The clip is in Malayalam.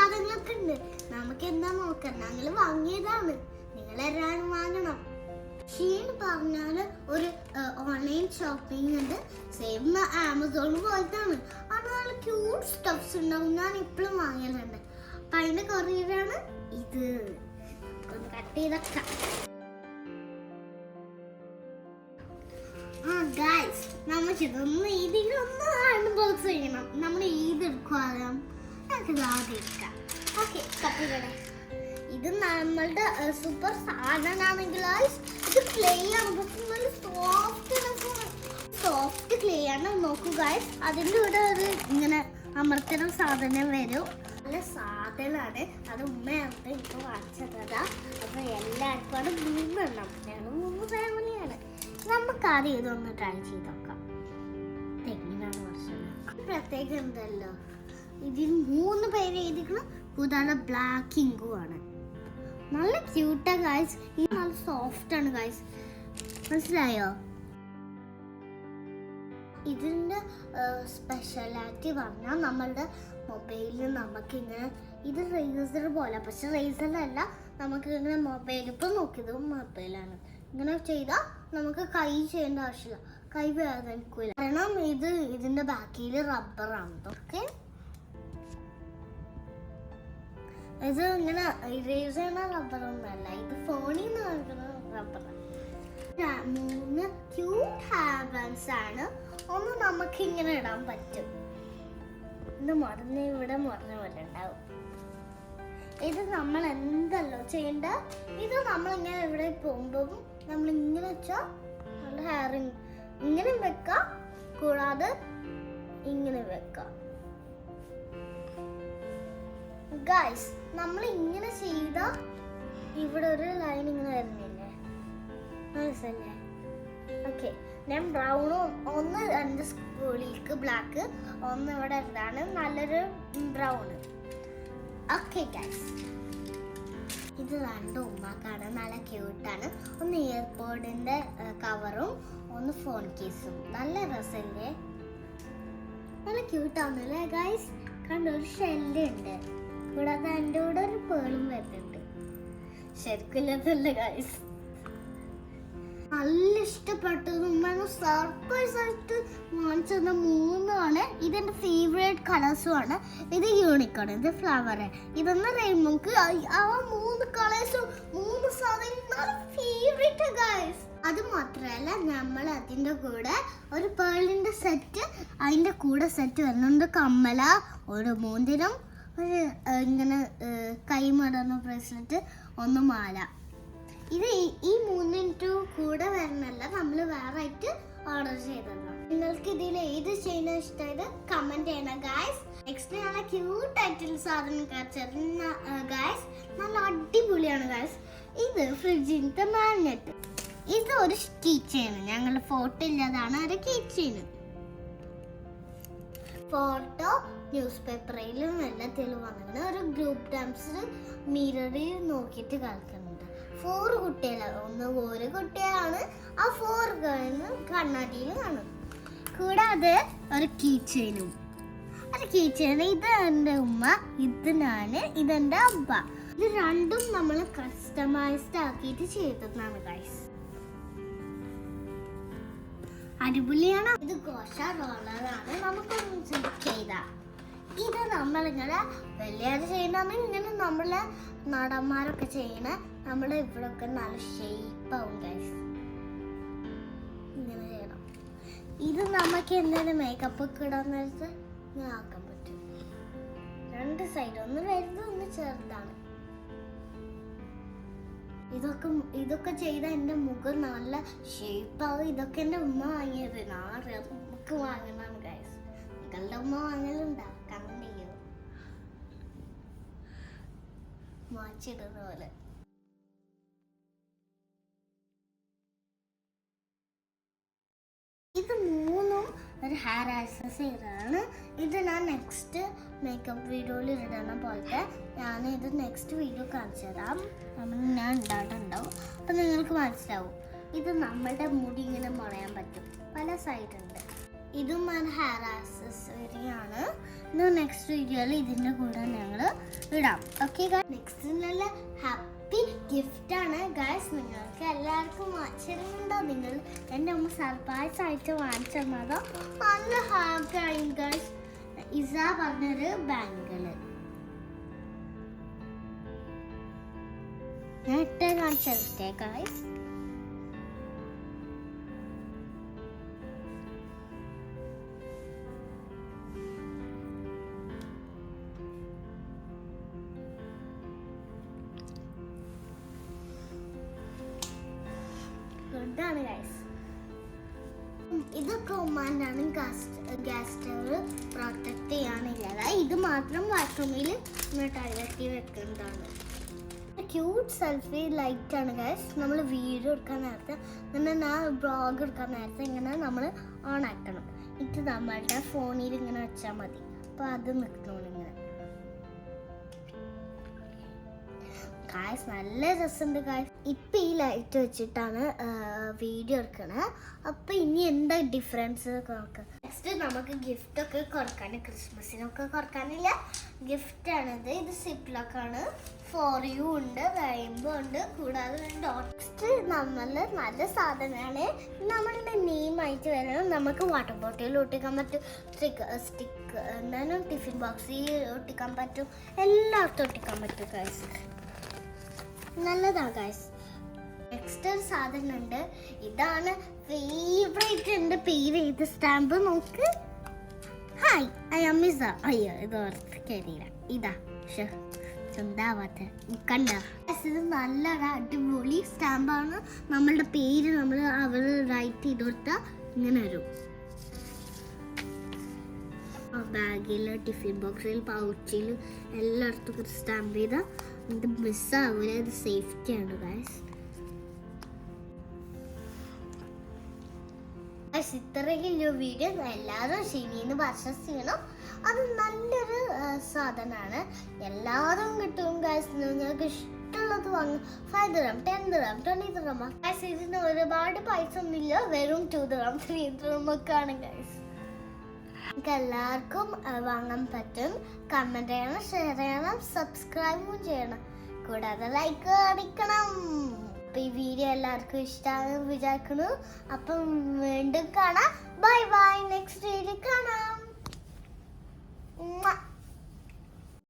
സാധനങ്ങളൊക്കെ ഉണ്ട്. നമുക്ക് എന്താ നോക്കാം, ഞങ്ങൾ വാങ്ങിയതാണ്, നിങ്ങളെല്ലാവരും വാങ്ങണം. ഷീൻ പറഞ്ഞാല് ഒരു ഓൺലൈൻ ഷോപ്പിംഗ് ഉണ്ട്, സെയിം ആമസോൺ പോലത്താണ്. അത് നല്ല ക്യൂട്ട് സ്റ്റഫ്സ് ഉണ്ടാവും. ഞാൻ ഇപ്പോഴും വാങ്ങലുണ്ട്. അപ്പൊ അതിന്റെ കൊറിയറാണ് ഇത്. കട്ട് ചെയ്തൊക്കെ ഗൈസ്, നമുക്ക് ഇതൊന്ന് ഇതിലൊന്ന് അൺബോക്സ് ചെയ്യണം. നമ്മൾ ഇതെടുക്കുക, നമുക്കിത് ആദ്യം എടുക്കാം. ഓക്കെ, കപ്പിലൂടെ ഇത് നമ്മളുടെ സൂപ്പർ സാധനമാണെങ്കിൽ ഇത് ക്ലേ ആണ്, നല്ല സോഫ്റ്റ് ക്ലേ ആണ്. നോക്കൂ ഗൈസ്, അതിൻ്റെ കൂടെ ഒരു ഇങ്ങനെ അമർത്തുന്ന സാധനം വരും. നല്ല സാധനമാണ്. അത് ഉമ്മയാണ് എനിക്ക് വാങ്ങിച്ചതാ. അപ്പൊ എല്ലാവർക്കും അത് 3 എണ്ണം. ഞങ്ങൾ 3 ഫാമിലിയാണ്. നമുക്ക് ആദ്യം ഇതൊന്ന് ട്രൈ ചെയ്ത് നോക്കാം. എങ്ങനെയാണ് വർഷം പ്രത്യേകം ഉണ്ടല്ലോ, ഇതിൽ 3 പേര് എഴുതിക്കണം. കൂടാതെ ബ്ലാക്ക് ഇങ്കും ആണ്. നല്ല ക്യൂട്ടാ ഗൈസ്. ഇത് നല്ല സോഫ്റ്റ് ആണ് ഗൈസ്, മനസ്സിലായോ? ഇതിൻ്റെ സ്പെഷ്യാലിറ്റി പറഞ്ഞാൽ നമ്മളുടെ മൊബൈലിൽ നമുക്കിങ്ങനെ ഇത് റേസർ പോലെ, പക്ഷെ റേസറല്ല, നമുക്ക് ഇങ്ങനെ മൊബൈൽ ഇപ്പം നോക്കിയത് മൊബൈലാണ്. ഇങ്ങനെ ചെയ്താൽ നമുക്ക് കൈ ചെയ്യേണ്ട ആവശ്യമില്ല, കൈ വേദനിക്കില്ല. കാരണം ഇതിൻ്റെ ബാക്കിൽ റബ്ബറാണ്. ഓക്കെ, ഇത് ഇങ്ങനെ ഇറേസ് ചെയ്യുന്ന റബ്ബറൊന്നുമല്ല, ഇത് ഫോണിൽ നിന്ന് കാണിക്കുന്ന റബ്ബറാണ്. 3 ക്യൂട്ട് ഹെയർ ബാൻഡ്സ് ആണ്. ഒന്ന് നമുക്ക് ഇങ്ങനെ ഇടാൻ പറ്റും. ഇത് ഇവിടെ മുറിഞ്ഞ പോലെ ഉണ്ടാവും. ഇത് നമ്മൾ എന്തല്ലോ ചെയ്യേണ്ട, ഇത് നമ്മളിങ്ങനെ ഇവിടെ പോകുമ്പോൾ നമ്മളിങ്ങനെ വെച്ചാൽ നല്ല ഹെയർ ഇങ്ങനെ വെക്കാം, കൂടാതെ ഇങ്ങനെ വെക്കാം. ഗൈസ്, നമ്മൾ ഇങ്ങനെ ചെയ്ത ഇവിടെ ഒരു ലൈൻ ഇങ്ങനെ വരുന്നില്ലേ, മനസ്സിലല്ലേ? ഓക്കെ, ഞാൻ ബ്രൗണും ഒന്ന് എൻ്റെ സ്കൂളിലേക്ക് ബ്ലാക്ക്, ഒന്ന് ഇവിടെ ഇതാണ് നല്ലൊരു ബ്രൗണ്. ഓക്കെ ഗൈസ്, ഇത് 2 ഉമ്മാക്കാണ്. നല്ല ക്യൂട്ടാണ്. ഒന്ന് ഇയർപോഡിൻ്റെ കവറും ഒന്ന് ഫോൺ കേസും. നല്ല രസമല്ലേ, നല്ല ക്യൂട്ടാവുന്നല്ലേ ഗൈസ്? കണ്ടൊരു ഷെല്ലുണ്ട്, കൂടാതെ എൻ്റെ കൂടെ ഒരു പേളും വരുന്നുണ്ട്. ശരിക്കില്ലതല്ല ഗൈസ്, നല്ല ഇഷ്ടപ്പെട്ടതും സർപ്രൈസ് ആയിട്ട് വാങ്ങിച്ചത് 3 ആണ്. ഇതെൻ്റെ ഫേവറേറ്റ് കളേഴ്സും ആണ്. ഇത് യൂണിക്കോൺ, ഇത് ഫ്ലവർ, ഇതൊന്ന് റെയിൻബോക്ക്. ആ 3 കളേഴ്സും 3 സാധനം ഫേവറേറ്റ് ഗൈസ്. അത് മാത്രമല്ല, നമ്മൾ അതിൻ്റെ കൂടെ ഒരു പേളിൻ്റെ സെറ്റ്, അതിൻ്റെ കൂടെ സെറ്റ് വരുന്നുണ്ട്. കമ്മല, ഒരു മോതിരം, ഒരു ഇങ്ങനെ കൈമടന്ന ബ്രേസ്ലെറ്റ്, ഒന്ന് മാല. ഇത് ഈ 3 കൂടെ വരണല്ല, നമ്മൾ വേറെ ആയിട്ട് ഓർഡർ ചെയ്തതാണ്. നിങ്ങൾക്ക് ഇതിൽ ഏത് ചെയ്യുന്ന ഇഷ്ടമായത് കമന്റ് ചെയ്യണം ഗൈസ്. നെക്സ്റ്റ് നല്ല ക്യൂട്ട് ആയിട്ടുള്ള സാധനം കാണിച്ചിരുന്ന ഗൈസ്, നല്ല അടിപൊളിയാണ് ഗൈസ്. ഇത് ഫ്രിഡ്ജിന്റെ മാഗ്നറ്റ്. ഇത് ഒരു കീ ചെയിൻ, ഞങ്ങളുടെ ഫോട്ടോ ഇല്ലാതാണ് ഒരു കീ ചെയിൻ. ഫോട്ടോ ന്യൂസ് പേപ്പറിലും എല്ലാത്തിലും വന്നിട്ട് ഒരു ഗ്രൂപ്പ് ഡാൻസ് മിററിൽ നോക്കിയിട്ട് കളിക്കുന്നുണ്ട്. 4 കുട്ടികളാണ്, ഒരു കുട്ടിയാണ്. ആ 4 കണ്ണാടിയിൽ കാണും. കൂടാതെ ഒരു കീ ചെയിനും. ഒരു കീ ചെയിൻ. ഇത് എൻ്റെ ഉമ്മ, ഇത് ഞാന്, ഇതെൻ്റെ അബ്ബ. ഇത് 2ഉം നമ്മൾ കസ്റ്റമൈസ്ഡ് ആക്കിയിട്ട് ചെയ്തതാണ് ഗൈസ്. അടിപൊളിയാണ്. ഇത് ഗോഷ റോളറാണ്, നമുക്കൊന്ന് ചെയ്താ. ഇത് നമ്മളിങ്ങനെ വലിയത് ചെയ്യണമെന്ന് ഇങ്ങനെ നമ്മളെ നടന്മാരൊക്കെ ചെയ്യണ നമ്മുടെ ഇവിടൊക്കെ നല്ല ഷേപ്പാവും ഗൈസ്. ഇങ്ങനെ ചെയ്യണം. ഇത് നമുക്ക് എന്തെങ്കിലും മേക്കപ്പ് ഒക്കെ ഇടാൻ നേരത്ത് ഇങ്ങനെ ആക്കാൻ പറ്റും. 2 സൈഡ്, ഒന്ന് വലുത് ഒന്ന് ചെറുതാണ്. ഇതൊക്കെ ചെയ്ത എൻ്റെ മുഖം നല്ല ഷേപ്പാവും. ഇതൊക്കെ എൻ്റെ ഉമ്മ വാങ്ങിയത്, നമുക്ക് വാങ്ങണം ഗൈസ്. നിങ്ങളുടെ ഉമ്മ വാങ്ങലുണ്ടാ? കണ്ണിയോ മാച്ചിടുന്ന പോലെ. ഇത് 3ഉം ഒരു ഹെയർ ആക്സസറിയാണ്. ഇത് ഞാൻ നെക്സ്റ്റ് മേക്കപ്പ് വീഡിയോയിൽ ഇടണം പോലത്തെ ഞാൻ ഇത് നെക്സ്റ്റ് വീഡിയോ കാണിച്ചു തരാം. ഞാൻ ഉണ്ടായിട്ടുണ്ടാവും, അപ്പം നിങ്ങൾക്ക് മനസ്സിലാവും. ഇത് നമ്മളുടെ മുടി ഇങ്ങനെ മുളയാൻ പറ്റും, പല സൈഡ് ഉണ്ട്. ഇതും ഒരു ഹെയർ ആക്സസറിയാണ്. ഇത് നെക്സ്റ്റ് വീഡിയോയിൽ ഇതിൻ്റെ കൂടെ ഞങ്ങൾ ഇടാം. ഓക്കെ നെക്സ്റ്റ് നല്ല ഹാപ്പി ഗിഫ്റ്റ് ആണ് ഗൈസ്. നിങ്ങൾക്ക് എല്ലാവർക്കും വാങ്ങിച്ചിട്ടുണ്ടോ? നിങ്ങൾ എൻ്റെ അമ്മ സർപ്രൈസ് ആയിട്ട് വാങ്ങിച്ചു തന്നതോ? നല്ല ഹാപ്പി ആയി ഗൈസ്. ഇസ പറഞ്ഞൊരു ബാങ്കിള് ഞാൻ ഇട്ടേ കാണിച്ചേ ഗൈസ്. ഇതാണ് ഗൈസ്. ഇത് കൊമാൻഡാണ് ഗ്യാസ് സ്റ്റവ് പ്രൊട്ടക്ട് ചെയ്യാനില്ല. ഇത് മാത്രം ബാത്റൂമിൽ ടോയ്ലറ്റിൽ വെക്കുന്നതാണ്. ക്യൂട്ട് സെൽഫി ലൈറ്റ് ആണ് ഗൈസ്. നമ്മൾ വീഡിയോ എടുക്കാൻ നേരത്തെ ഇങ്ങനെ ബ്ലോഗ് എടുക്കാൻ നേരത്തെ ഇങ്ങനെ നമ്മൾ ഓൺ ആക്കണം. ഇത് നമ്മളുടെ ഫോണിൽ ഇങ്ങനെ വെച്ചാൽ മതി. അപ്പോൾ അത് നിൽക്കണം ഇങ്ങനെ. ഗായ്സ് നല്ല രസമുണ്ട് ഗായ്സ്. ഇപ്പം ഈ ലൈറ്റ് വെച്ചിട്ടാണ് വീഡിയോ എടുക്കണത്. അപ്പം ഇനി എന്താ ഡിഫറൻസ് നോക്കാം. നെക്സ്റ്റ് നമുക്ക് ഗിഫ്റ്റൊക്കെ കൊടുക്കാൻ, ക്രിസ്മസിനൊക്കെ കൊടുക്കാനില്ല ഗിഫ്റ്റാണിത്. ഇത് സിപ്ലോക്കാണ്. ഫോർ യു ഉണ്ട്, റെയിൻബോ ഉണ്ട്, കൂടാതെ നെക്സ്റ്റ് നമ്മൾ നല്ല സാധനമാണ്. നമ്മളുടെ നെയിമായിട്ട് വരണം. നമുക്ക് വാട്ടർ ബോട്ടിൽ ഒട്ടിക്കാൻ പറ്റും, സ്റ്റിക്ക് എന്നാലും ടിഫിൻ ബോക്സിൽ ഒട്ടിക്കാൻ പറ്റും, എല്ലായിടത്തും ഒട്ടിക്കാൻ പറ്റും ഗൈസ്. നല്ലതാണ് ഗൈസ്. നെക്സ്റ്റ് ഒരു സാധനം ഉണ്ട്. ഇതാണ് ഫേവറേറ്റ്. എൻ്റെ പേര് ഇത് സ്റ്റാമ്പ് നോക്ക്. ഹായ് ഐ ആം മിസ. അയ്യോ ഇത് ഓർത്തില്ല. ഇതാ ചന്താവാത്ത കണ്ട. ഇത് നല്ലൊരു അടിപൊളി സ്റ്റാമ്പാണ്. നമ്മളുടെ പേര് നമ്മൾ അവർ റൈറ്റ് ചെയ്ത് കൊടുത്താൽ ഇങ്ങനെ വരും. ബാഗിൽ, ടിഫിൻ ബോക്സിൽ, പൗച്ചിൽ എല്ലായിടത്തും സ്റ്റാമ്പ് ചെയ്താൽ ഇത് മിസ്സാവില്ല. ഇത് സേഫ്റ്റിയാണ് ഗൈസ്. ഇത്രയ്ക്കുള്ള വീഡിയോ എല്ലാവരും ശരിയെന്ന് പർച്ചേസ് ചെയ്യണം. അത് നല്ലൊരു സാധനമാണ്. എല്ലാവരും കിട്ടും ഗൈസ്. നിങ്ങൾക്ക് ഇഷ്ടമുള്ളത് വാങ്ങും. 5 dirham, 10 dirham, 20 dirham. ഗൈസ് ഇതിന് ഒരുപാട് പൈസ ഒന്നുമില്ല. വെറും 2 dirham, 3 dirham ഒക്കെ ആണ് ഗൈസ്. നിങ്ങൾക്ക് എല്ലാവർക്കും വാങ്ങാൻ പറ്റും. കമൻറ്റ് ചെയ്യണം, ഷെയർ ചെയ്യണം, സബ്സ്ക്രൈബും ചെയ്യണം, കൂടാതെ ലൈക്ക് അടിക്കണം. അപ്പം ഈ വീഡിയോ എല്ലാവർക്കും ഇഷ്ടമാണെന്ന് വിചാരിക്കുന്നു. അപ്പം വീണ്ടും കാണാം. Bye bye. നെക്സ്റ്റ് വീഡിയോ കാണാം.